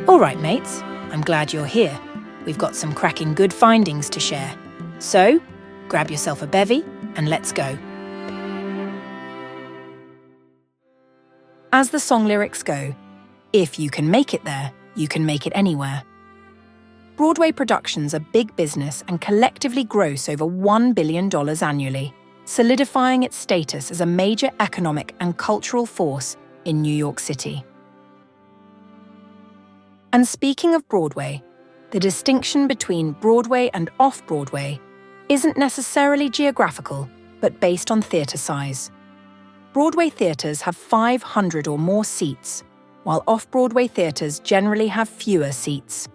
All right, mates, I'm glad you're here. We've got some cracking good findings to share. So, grab yourself a bevy and let's go. As the song lyrics go, if you can make it there, you can make it anywhere. Broadway productions are big business and collectively gross over $1 billion annually, solidifying its status as a major economic and cultural force in New York City. And speaking of Broadway, the distinction between Broadway and off-Broadway isn't necessarily geographical, but based on theatre size. Broadway theatres have 500 or more seats, while off-Broadway theatres generally have fewer seats.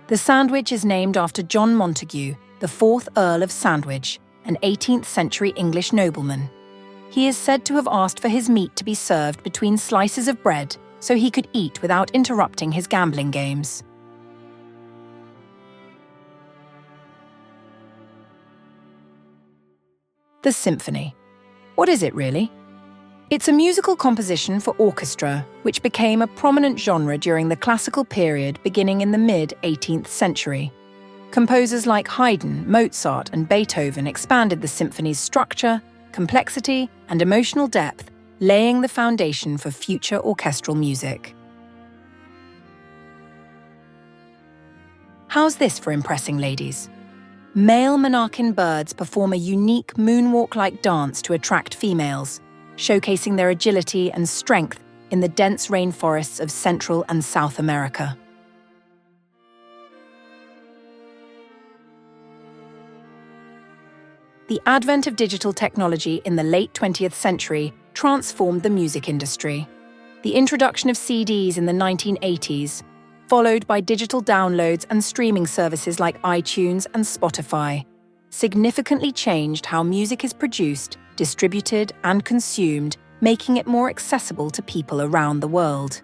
The Sandwich is named after John Montagu, the 4th Earl of Sandwich, an 18th century English nobleman. He is said to have asked for his meat to be served between slices of bread so he could eat without interrupting his gambling games. The symphony. What is it really? It's a musical composition for orchestra which became a prominent genre during the classical period beginning in the mid-18th century. Composers like Haydn, Mozart, and Beethoven expanded the symphony's structure, complexity, and emotional depth, laying the foundation for future orchestral music. How's this for impressing ladies? Male monarchin birds perform a unique moonwalk-like dance to attract females, showcasing their agility and strength in the dense rainforests of Central and South America. The advent of digital technology in the late 20th century transformed the music industry. The introduction of CDs in the 1980s, followed by digital downloads and streaming services like iTunes and Spotify, significantly changed how music is produced, distributed, and consumed, making it more accessible to people around the world.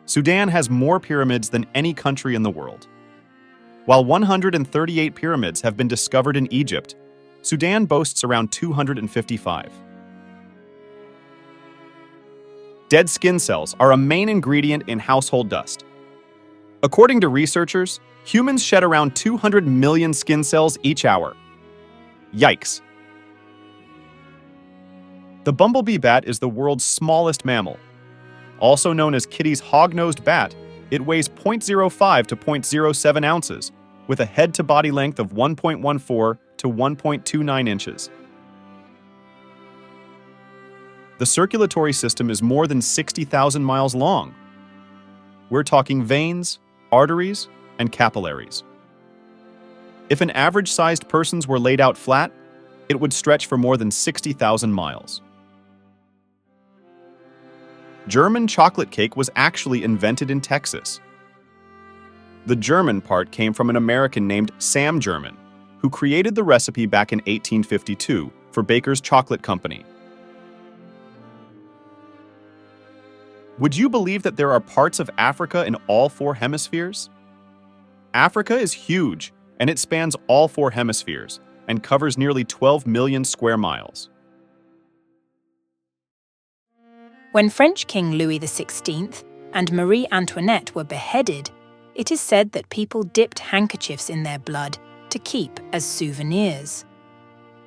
Sudan has more pyramids than any country in the world. While 138 pyramids have been discovered in Egypt, Sudan boasts around 255. Dead skin cells are a main ingredient in household dust. According to researchers, humans shed around 200 million skin cells each hour. Yikes. The bumblebee bat is the world's smallest mammal. Also known as Kitty's hog-nosed bat, it weighs 0.05 to 0.07 ounces, with a head-to-body length of 1.14 to 1.29 inches. The circulatory system is more than 60,000 miles long. We're talking veins, arteries, and capillaries. If an average-sized person were laid out flat, it would stretch for more than 60,000 miles. German chocolate cake was actually invented in Texas. The German part came from an American named Sam German, who created the recipe back in 1852 for Baker's Chocolate Company. Would you believe that there are parts of Africa in all 4 hemispheres? Africa is huge, and it spans all 4 hemispheres and covers nearly 12 million square miles. When French King Louis XVI and Marie Antoinette were beheaded, it is said that people dipped handkerchiefs in their blood to keep as souvenirs.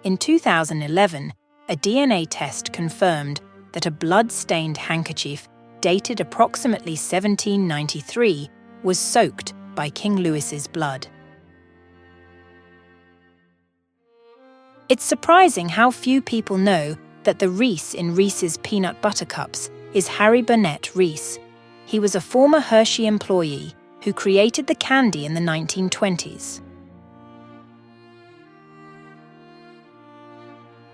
In 2011, a DNA test confirmed that a blood-stained handkerchief dated approximately 1793 was soaked by King Louis's blood. It's surprising how few people know that the Reese in Reese's peanut butter cups is Harry Burnett Reese. He was a former Hershey employee who created the candy in the 1920s.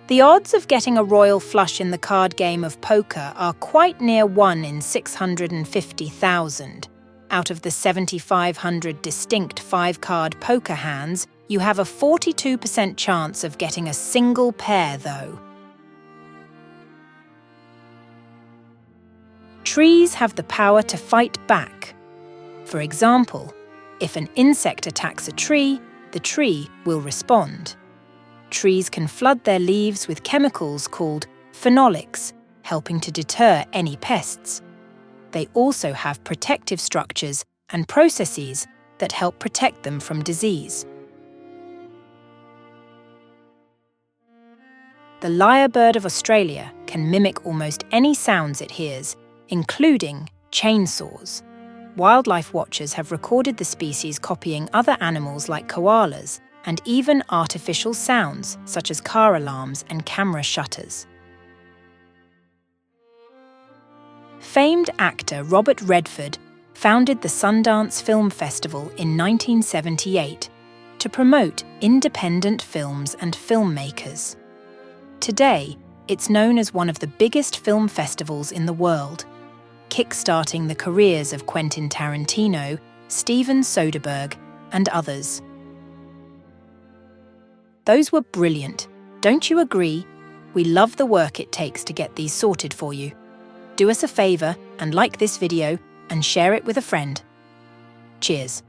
The odds of getting a royal flush in the card game of poker are quite near 1 in 650,000. Out of the 7,500 distinct 5-card poker hands, you have a 42% chance of getting a single pair, though. Trees have the power to fight back. For example, if an insect attacks a tree, the tree will respond. trees can flood their leaves with chemicals called phenolics, helping to deter any pests. They also have protective structures and processes that help protect them from disease. The lyrebird of Australia can mimic almost any sounds it hears, including chainsaws. Wildlife watchers have recorded the species copying other animals like koalas and even artificial sounds such as car alarms and camera shutters. Famed actor Robert Redford founded the Sundance Film Festival in 1978 to promote independent films and filmmakers. Today, it's known as one of the biggest film festivals in the world, kickstarting the careers of Quentin Tarantino, Steven Soderbergh, and others. Those were brilliant, don't you agree? We love the work it takes to get these sorted for you. Do us a favour and like this video and share it with a friend. Cheers.